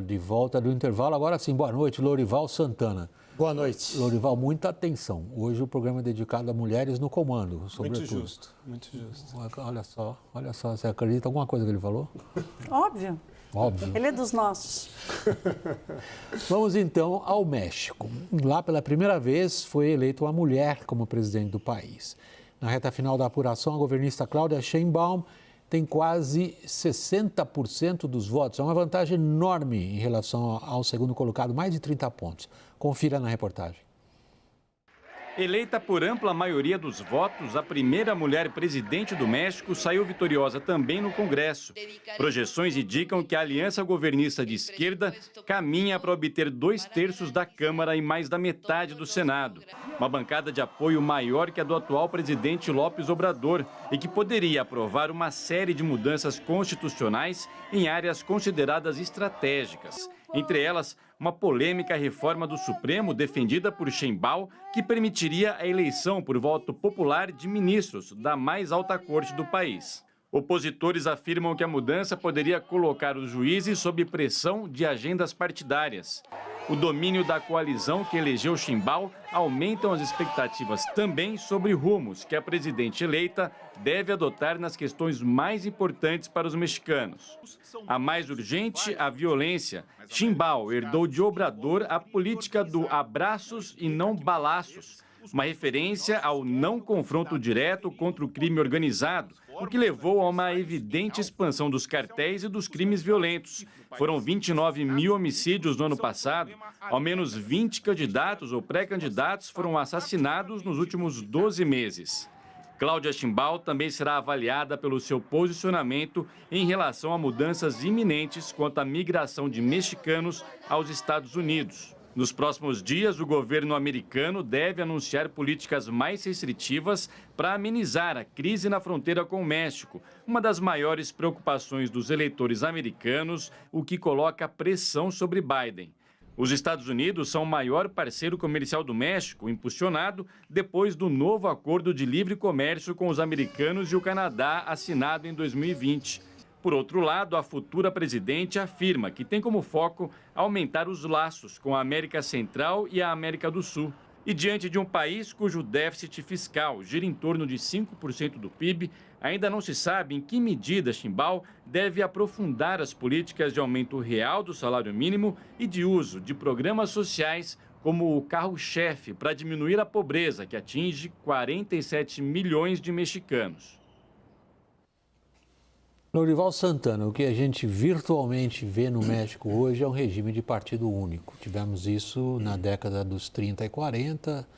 De volta do intervalo. Agora sim, boa noite, Lorival Santana. Boa noite. Lorival, muita atenção. Hoje o programa é dedicado a mulheres no comando, sobretudo. Muito justo, muito justo. Olha só, você acredita em alguma coisa que ele falou? Óbvio. Óbvio. Ele é dos nossos. Vamos então ao México. Lá pela primeira vez foi eleita uma mulher como presidente do país. Na reta final da apuração, a governista Cláudia Sheinbaum tem quase 60% dos votos. É uma vantagem enorme em relação ao segundo colocado, mais de 30 pontos. Confira na reportagem. Eleita por ampla maioria dos votos, a primeira mulher presidente do México saiu vitoriosa também no Congresso. Projeções indicam que a aliança governista de esquerda caminha para obter 2/3 da Câmara e mais da metade do Senado. Uma bancada de apoio maior que a do atual presidente López Obrador e que poderia aprovar uma série de mudanças constitucionais em áreas consideradas estratégicas. Entre elas, uma polêmica reforma do Supremo defendida por Sheinbaum, que permitiria a eleição por voto popular de ministros da mais alta corte do país. Opositores afirmam que a mudança poderia colocar os juízes sob pressão de agendas partidárias. O domínio da coalizão que elegeu Sheinbaum aumentam as expectativas também sobre rumos que a presidente eleita deve adotar nas questões mais importantes para os mexicanos. A mais urgente, a violência. Sheinbaum herdou de Obrador a política do abraços e não balaços, uma referência ao não confronto direto contra o crime organizado, o que levou a uma evidente expansão dos cartéis e dos crimes violentos. Foram 29 mil homicídios no ano passado, ao menos 20 candidatos ou pré-candidatos foram assassinados nos últimos 12 meses. Cláudia Sheinbaum também será avaliada pelo seu posicionamento em relação a mudanças iminentes quanto à migração de mexicanos aos Estados Unidos. Nos próximos dias, o governo americano deve anunciar políticas mais restritivas para amenizar a crise na fronteira com o México, uma das maiores preocupações dos eleitores americanos, o que coloca pressão sobre Biden. Os Estados Unidos são o maior parceiro comercial do México, impulsionado depois do novo acordo de livre comércio com os americanos e o Canadá, assinado em 2020. Por outro lado, a futura presidente afirma que tem como foco aumentar os laços com a América Central e a América do Sul. E diante de um país cujo déficit fiscal gira em torno de 5% do PIB, ainda não se sabe em que medida Sheinbaum deve aprofundar as políticas de aumento real do salário mínimo e de uso de programas sociais como o carro-chefe para diminuir a pobreza, que atinge 47 milhões de mexicanos. Lorival Santana, o que a gente virtualmente vê no México hoje é um regime de partido único. Tivemos isso na década dos 30 e 40.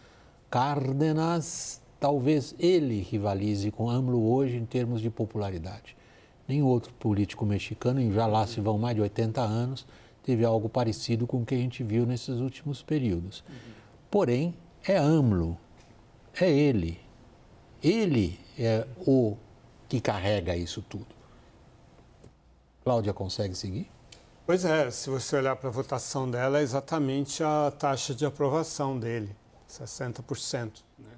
Cárdenas, talvez ele rivalize com AMLO hoje em termos de popularidade. Nenhum outro político mexicano, e já lá se vão mais de 80 anos, teve algo parecido com o que a gente viu nesses últimos períodos. Porém, é AMLO, é ele. Ele é o que carrega isso tudo. Cláudia consegue seguir? Pois é, se você olhar para a votação dela, é exatamente a taxa de aprovação dele, 60%. Né?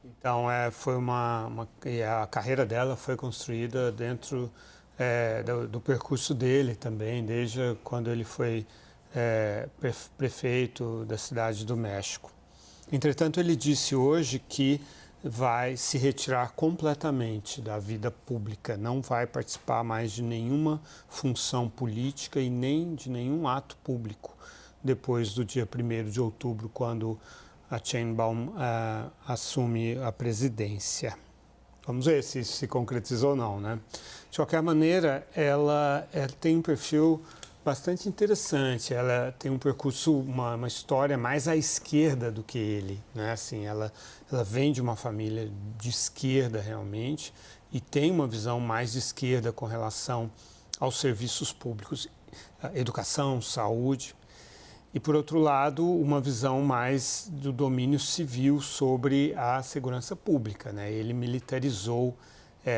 Então, e a carreira dela foi construída dentro do percurso dele também, desde quando ele foi prefeito da cidade do México. Entretanto, ele disse hoje que vai se retirar completamente da vida pública, não vai participar mais de nenhuma função política e nem de nenhum ato público depois do dia 1º de outubro, quando a Sheinbaum assume a presidência. Vamos ver se isso se concretizou ou não, né? De qualquer maneira, ela tem um perfil bastante interessante. Ela tem um percurso, uma história mais à esquerda do que ele, né? Assim, ela vem de uma família de esquerda realmente e tem uma visão mais de esquerda com relação aos serviços públicos, educação, saúde. E, por outro lado, uma visão mais do domínio civil sobre a segurança pública, né? Ele militarizou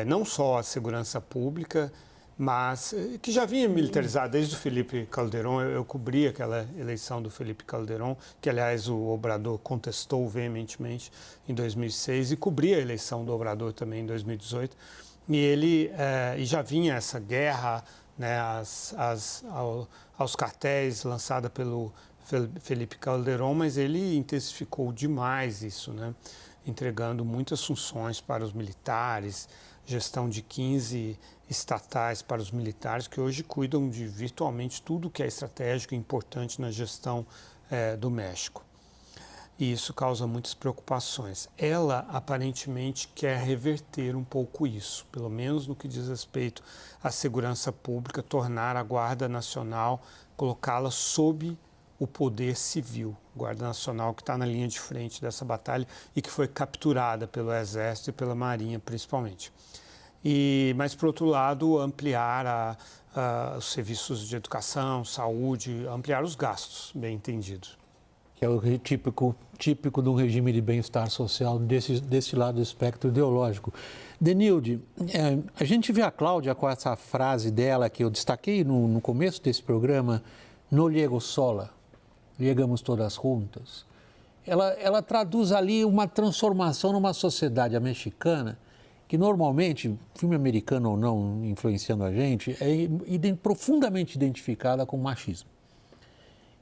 não só a segurança pública, mas que já vinha militarizado desde o Felipe Calderón. Eu cobri aquela eleição do Felipe Calderón, que, aliás, o Obrador contestou veementemente em 2006, e cobri a eleição do Obrador também em 2018. E ele já vinha essa guerra né, aos cartéis lançada pelo Felipe Calderón, mas ele intensificou demais isso, né, entregando muitas funções para os militares, gestão de 15 estatais para os militares, que hoje cuidam de virtualmente tudo que é estratégico e importante na gestão do México. E isso causa muitas preocupações. Ela, aparentemente, quer reverter um pouco isso, pelo menos no que diz respeito à segurança pública, tornar a Guarda Nacional, colocá-la sob o poder civil. Guarda Nacional que está na linha de frente dessa batalha e que foi capturada pelo Exército e pela Marinha, principalmente. Mas, por outro lado, ampliar os serviços de educação, saúde, ampliar os gastos, bem entendido. Que é o típico de um regime de bem-estar social desse lado do espectro ideológico. Denilde, a gente vê a Cláudia com essa frase dela que eu destaquei no começo desse programa, "No llego sola, llegamos todas juntas". Ela traduz ali uma transformação numa sociedade mexicana que normalmente, filme americano ou não influenciando a gente, é profundamente identificada com machismo.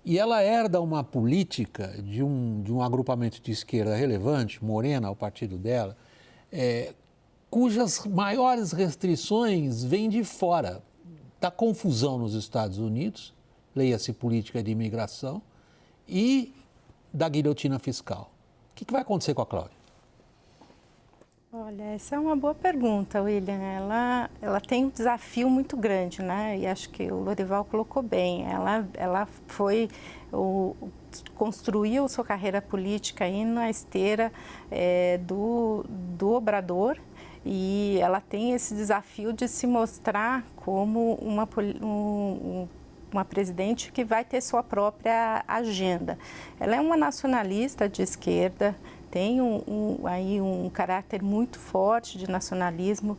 E ela herda uma política de um agrupamento de esquerda relevante, Morena, o partido dela, cujas maiores restrições vêm de fora da confusão nos Estados Unidos, leia-se política de imigração, e da guilhotina fiscal. O que vai acontecer com a Cláudia? Olha, essa é uma boa pergunta, William. Ela tem um desafio muito grande, né? E acho que o Lorival colocou bem. Ela construiu sua carreira política aí na esteira do Obrador, e ela tem esse desafio de se mostrar como uma presidente que vai ter sua própria agenda. Ela é uma nacionalista de esquerda, tem aí um caráter muito forte de nacionalismo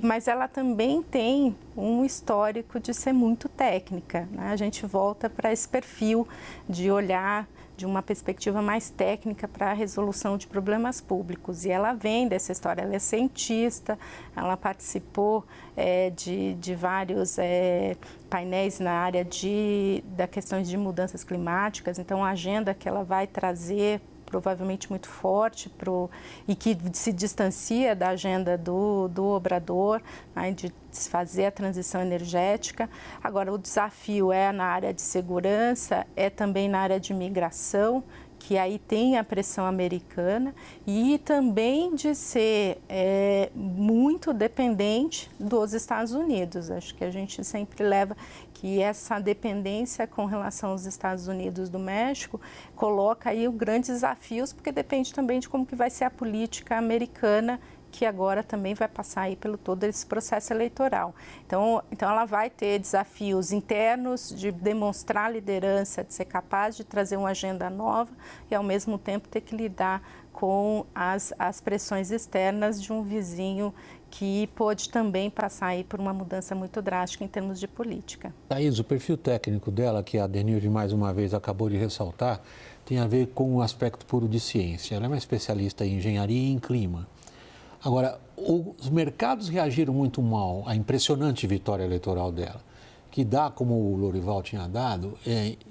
mas ela também tem um histórico de ser muito técnica, né? A gente volta para esse perfil de olhar de uma perspectiva mais técnica para a resolução de problemas públicos. E ela vem dessa história, ela é cientista, ela participou de vários painéis na área da questões de mudanças climáticas, então a agenda que ela vai trazer provavelmente muito forte e que se distancia da agenda do Obrador, né, de fazer a transição energética. Agora, o desafio é na área de segurança, é também na área de migração, que aí tem a pressão americana, e também de ser muito dependente dos Estados Unidos. Acho que a gente sempre leva que essa dependência com relação aos Estados Unidos do México coloca aí grandes desafios, porque depende também de como que vai ser a política americana, que agora também vai passar aí pelo todo esse processo eleitoral. Então ela vai ter desafios internos de demonstrar liderança, de ser capaz de trazer uma agenda nova e, ao mesmo tempo, ter que lidar com as pressões externas de um vizinho que pode também passar aí por uma mudança muito drástica em termos de política. Thaís, o perfil técnico dela, que a Denilde mais uma vez acabou de ressaltar, tem a ver com o aspecto puro de ciência. Ela é uma especialista em engenharia e em clima. Agora, os mercados reagiram muito mal à impressionante vitória eleitoral dela, que dá, como o Lorival tinha dado,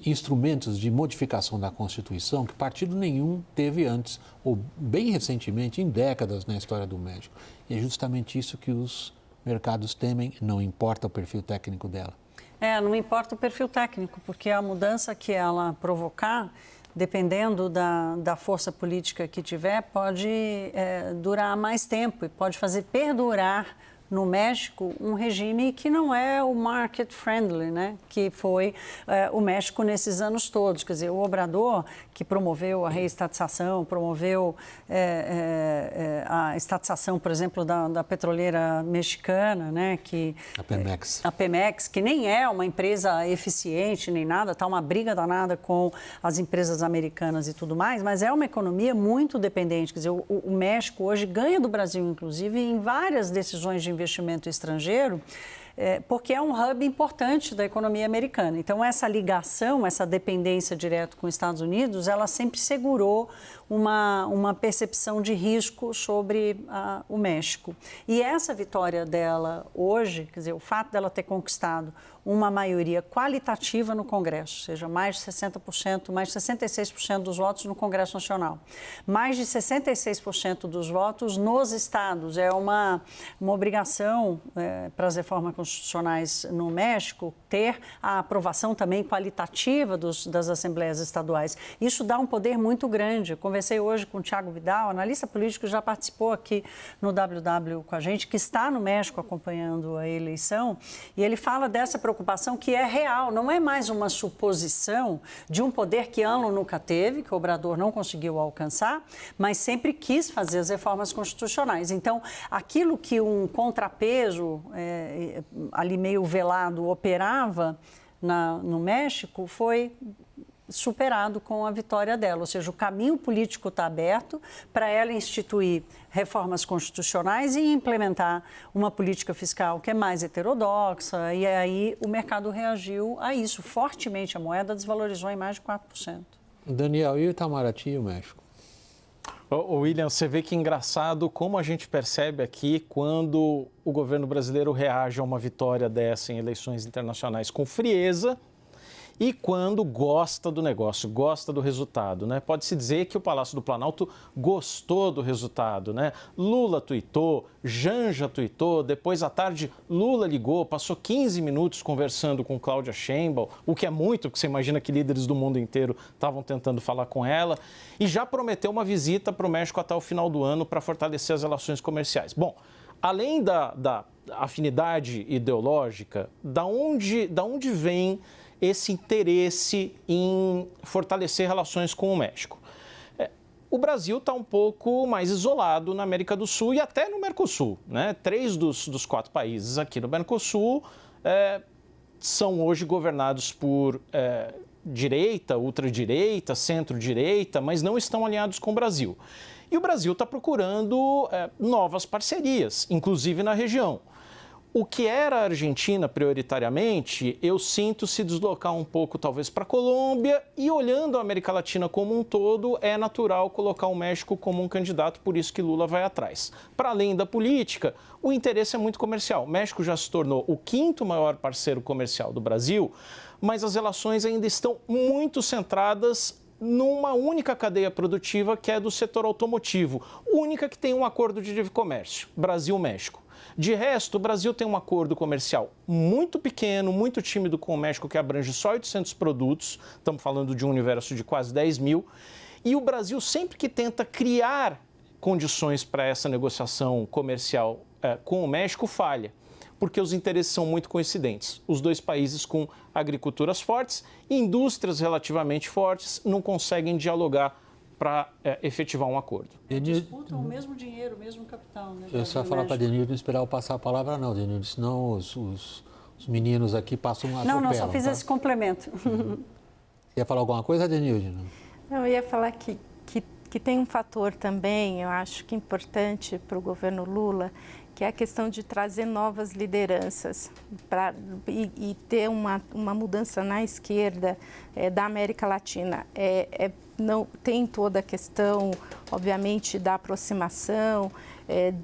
instrumentos de modificação da Constituição que partido nenhum teve antes, ou bem recentemente, em décadas na história do México. E é justamente isso que os mercados temem, não importa o perfil técnico dela. Não importa o perfil técnico, porque a mudança que ela provocar, dependendo da força política que tiver, pode durar mais tempo e pode fazer perdurar no México um regime que não é o market friendly, né? Que foi o México nesses anos todos. Quer dizer, o Obrador, que promoveu a reestatização, promoveu a estatização, por exemplo, da petroleira mexicana, né? A Pemex. A Pemex, que nem é uma empresa eficiente nem nada, está uma briga danada com as empresas americanas e tudo mais, mas é uma economia muito dependente. Quer dizer, o México hoje ganha do Brasil, inclusive, em várias decisões de investimento estrangeiro, porque é um hub importante da economia americana. Então, essa ligação, essa dependência direta com os Estados Unidos, ela sempre segurou uma percepção de risco sobre o México. E essa vitória dela hoje, quer dizer, o fato dela ter conquistado uma maioria qualitativa no Congresso, ou seja, mais de 60%, mais de 66% dos votos no Congresso Nacional, mais de 66% dos votos nos estados. É uma obrigação para as reformas constitucionais no México ter a aprovação também qualitativa das assembleias estaduais. Isso dá um poder muito grande. Eu conversei hoje com o Thiago Vidal, analista político, já participou aqui no WW com a gente, que está no México acompanhando a eleição, e ele fala dessa preocupação que é real, não é mais uma suposição de um poder que AMLO nunca teve, que o Obrador não conseguiu alcançar, mas sempre quis fazer as reformas constitucionais. Então, aquilo que um contrapeso ali meio velado operava no México foi superado com a vitória dela, ou seja, o caminho político está aberto para ela instituir reformas constitucionais e implementar uma política fiscal que é mais heterodoxa, e aí o mercado reagiu a isso fortemente, a moeda desvalorizou em mais de 4%. Daniel, e o Itamaraty e o México? William, você vê que engraçado como a gente percebe aqui quando o governo brasileiro reage a uma vitória dessa em eleições internacionais com frieza, e quando gosta do negócio, gosta do resultado, né? Pode-se dizer que o Palácio do Planalto gostou do resultado, né? Lula tuitou, Janja tuitou, depois à tarde Lula ligou, passou 15 minutos conversando com Cláudia Sheinbaum, o que é muito, porque você imagina que líderes do mundo inteiro estavam tentando falar com ela, e já prometeu uma visita para o México até o final do ano para fortalecer as relações comerciais. Bom, além da afinidade ideológica, da onde vem esse interesse em fortalecer relações com o México? O Brasil está um pouco mais isolado na América do Sul e até no Mercosul, né? 3 dos 4 países aqui no Mercosul são hoje governados por direita, ultradireita, centro-direita, mas não estão alinhados com o Brasil. E o Brasil está procurando novas parcerias, inclusive na região. O que era a Argentina prioritariamente, eu sinto se deslocar um pouco talvez para a Colômbia, e olhando a América Latina como um todo, é natural colocar o México como um candidato, por isso que Lula vai atrás. Para além da política, o interesse é muito comercial. O México já se tornou o 5º maior parceiro comercial do Brasil, mas as relações ainda estão muito centradas numa única cadeia produtiva, que é do setor automotivo, única que tem um acordo de livre comércio, Brasil-México. De resto, o Brasil tem um acordo comercial muito pequeno, muito tímido com o México, que abrange só 800 produtos, estamos falando de um universo de quase 10 mil, e o Brasil sempre que tenta criar condições para essa negociação comercial com o México, falha, porque os interesses são muito coincidentes. Os 2 países com agriculturas fortes e indústrias relativamente fortes não conseguem dialogar para efetivar um acordo. Disputam o mesmo dinheiro, o mesmo capital, né? Eu só falar para a Denilde não esperar eu passar a palavra, não, Denilde, senão os meninos aqui passam uma Não, só fiz esse complemento. Ia falar alguma coisa, Denilde? Não, eu ia falar que tem um fator também, eu acho que importante para o governo Lula, que é a questão de trazer novas lideranças e ter uma mudança na esquerda da América Latina. Não tem toda a questão, obviamente, da aproximação,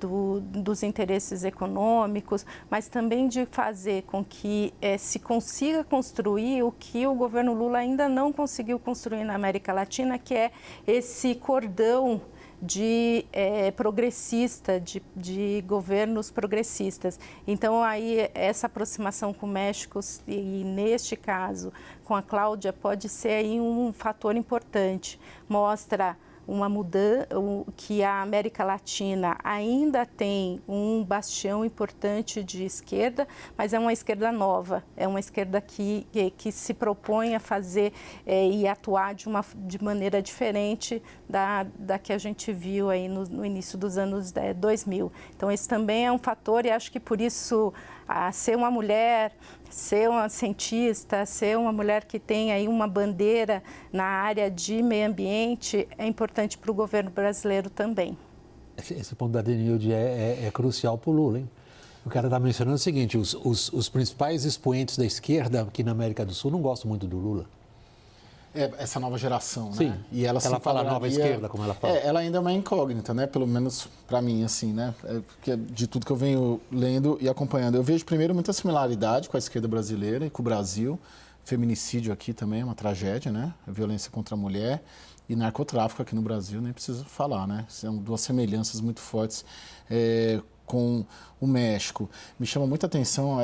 dos interesses econômicos, mas também de fazer com que se consiga construir o que o governo Lula ainda não conseguiu construir na América Latina, que é esse cordão progressista, de governos progressistas. Então, aí, essa aproximação com o México, e neste caso, com a Cláudia, pode ser aí um fator importante. Mostra uma mudança, que a América Latina ainda tem um bastião importante de esquerda, mas é uma esquerda nova, é uma esquerda que se propõe a fazer e atuar de maneira diferente da que a gente viu aí no início dos anos 2000. Então, esse também é um fator, e acho que por isso ser uma mulher, ser uma cientista, ser uma mulher que tem aí uma bandeira na área de meio ambiente é importante para o governo brasileiro também. Esse ponto da Denilde é crucial para o Lula, hein? O cara está mencionando o seguinte, os principais expoentes da esquerda aqui na América do Sul não gostam muito do Lula. Essa nova geração, né? Sim, e ela fala nova esquerda, como ela fala. Ela ainda é uma incógnita, né? Pelo menos para mim, assim, né? Porque de tudo que eu venho lendo e acompanhando. Eu vejo, primeiro, muita similaridade com a esquerda brasileira e com o Brasil. Feminicídio aqui também é uma tragédia, né? A violência contra a mulher. E narcotráfico aqui no Brasil, nem preciso falar, né? São duas semelhanças muito fortes com o México. Me chama muita atenção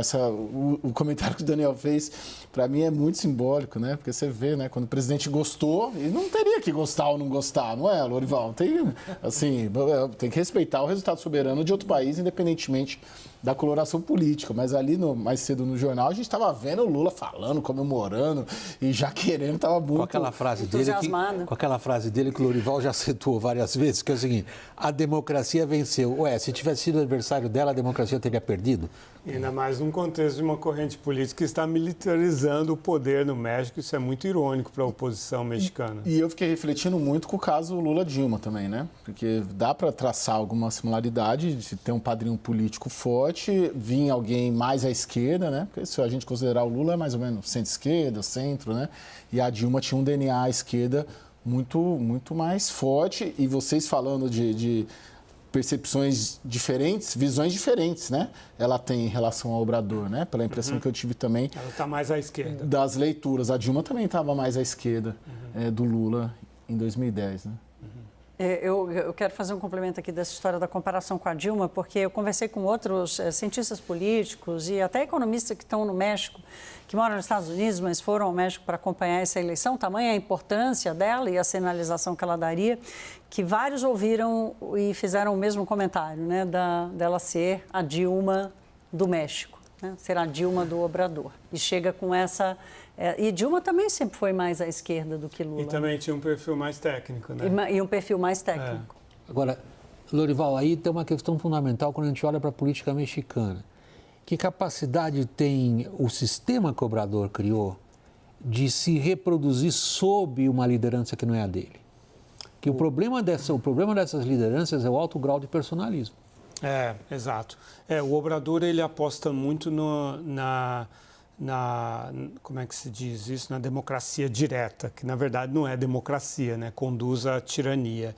o comentário que o Daniel fez. Para mim é muito simbólico, né? Porque você vê, né? Quando o presidente gostou, e não teria que gostar ou não gostar, não é, Lorival? Tem que respeitar o resultado soberano de outro país, independentemente da coloração política. Mas ali, mais cedo no jornal, a gente estava vendo o Lula falando, comemorando e já querendo, estava muito... Com aquela frase dele que o Lorival já citou várias vezes, que é o seguinte, a democracia venceu. Se tivesse sido o aniversário dela, a democracia teria perdido? Ainda mais num contexto de uma corrente política que está militarizando o poder no México. Isso é muito irônico para a oposição mexicana. E eu fiquei refletindo muito com o caso Lula-Dilma também, né? Porque dá para traçar alguma similaridade de ter um padrinho político forte, vir alguém mais à esquerda, né? Porque se a gente considerar o Lula é mais ou menos centro-esquerda, centro, né? E a Dilma tinha um DNA à esquerda muito mais forte. E vocês falando de percepções diferentes, visões diferentes, né? Ela tem em relação ao Obrador, né? Pela impressão que eu tive também. Ela está mais à esquerda. Das leituras. A Dilma também estava mais à esquerda do Lula em 2010, né? Eu quero fazer um complemento aqui dessa história da comparação com a Dilma, porque eu conversei com outros cientistas políticos e até economistas que estão no México, que moram nos Estados Unidos, mas foram ao México para acompanhar essa eleição, tamanha a importância dela e a sinalização que ela daria, que vários ouviram e fizeram o mesmo comentário, né, dela ser a Dilma do México, né, ser a Dilma do Obrador. E chega com essa... E Dilma também sempre foi mais à esquerda do que Lula. E também tinha um perfil mais técnico, né? E um perfil mais técnico. Agora, Lorival, aí tem uma questão fundamental quando a gente olha para a política mexicana. Que capacidade tem o sistema que o Obrador criou de se reproduzir sob uma liderança que não é a dele? Que o problema dessas lideranças é o alto grau de personalismo. Exato. O Obrador, ele aposta muito como é que se diz isso? Na democracia direta, que na verdade não é democracia, né? Conduz à tirania.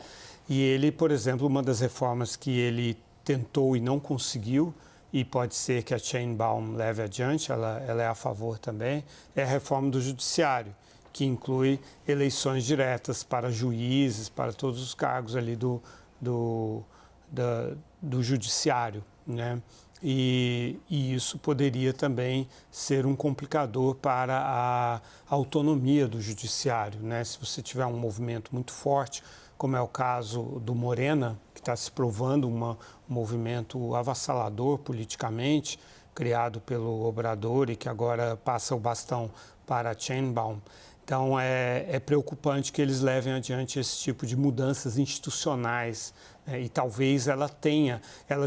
E ele, por exemplo, uma das reformas que ele tentou e não conseguiu, e pode ser que a Sheinbaum leve adiante, ela é a favor também, é a reforma do judiciário, que inclui eleições diretas para juízes, para todos os cargos ali do judiciário, né? E isso poderia também ser um complicador para a autonomia do judiciário, né? Se você tiver um movimento muito forte, como é o caso do Morena, que está se provando um movimento avassalador politicamente, criado pelo Obrador e que agora passa o bastão para a Sheinbaum. Então, é preocupante que eles levem adiante esse tipo de mudanças institucionais, e talvez ela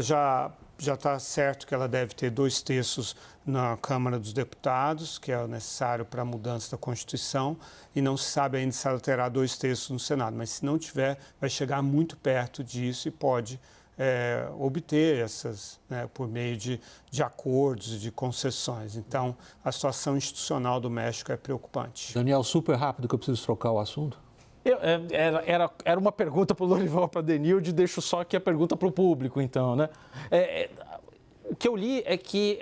já está certo que ela deve ter 2/3 na Câmara dos Deputados, que é o necessário para a mudança da Constituição, e não se sabe ainda se ela terá 2/3 no Senado, mas se não tiver, vai chegar muito perto disso e pode obter essas, né, por meio de acordos, de concessões. Então, a situação institucional do México é preocupante. Daniel, super rápido que eu preciso trocar o assunto. Era uma pergunta para o Lorival, para a Denilde, deixo só aqui a pergunta para o público, então, né? O que eu li é que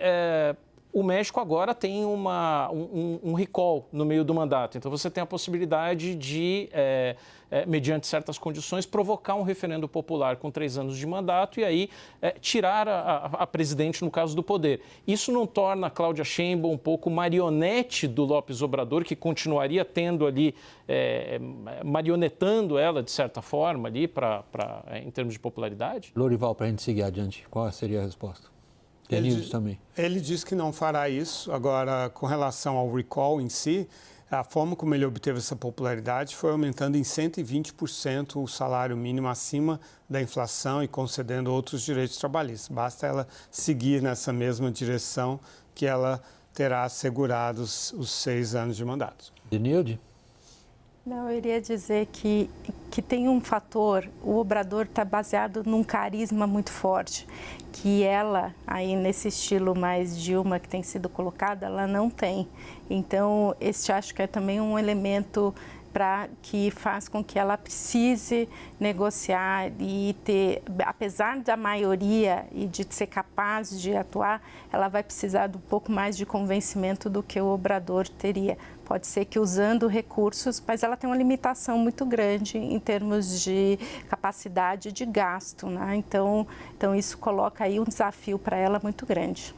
o México agora tem um recall no meio do mandato. Então, você tem a possibilidade de, mediante certas condições, provocar um referendo popular com 3 anos de mandato e aí tirar a presidente, no caso, do poder. Isso não torna a Cláudia Sheinbaum um pouco marionete do López Obrador, que continuaria tendo ali, marionetando ela, de certa forma, ali, em termos de popularidade? Lorival, para a gente seguir adiante, qual seria a resposta? Ele diz que não fará isso. Agora, com relação ao recall em si, a forma como ele obteve essa popularidade foi aumentando em 120% o salário mínimo acima da inflação e concedendo outros direitos trabalhistas. Basta ela seguir nessa mesma direção que ela terá assegurado os 6 anos de mandato. Denilde? Não, eu iria dizer que tem um fator, o Obrador está baseado num carisma muito forte, que ela, aí nesse estilo mais Dilma que tem sido colocada, ela não tem. Então, este acho que é também um elemento que faz com que ela precise negociar e ter, apesar da maioria e de ser capaz de atuar, ela vai precisar de um pouco mais de convencimento do que o Obrador teria. Pode ser que usando recursos, mas ela tem uma limitação muito grande em termos de capacidade de gasto, né? Então isso coloca aí um desafio para ela muito grande.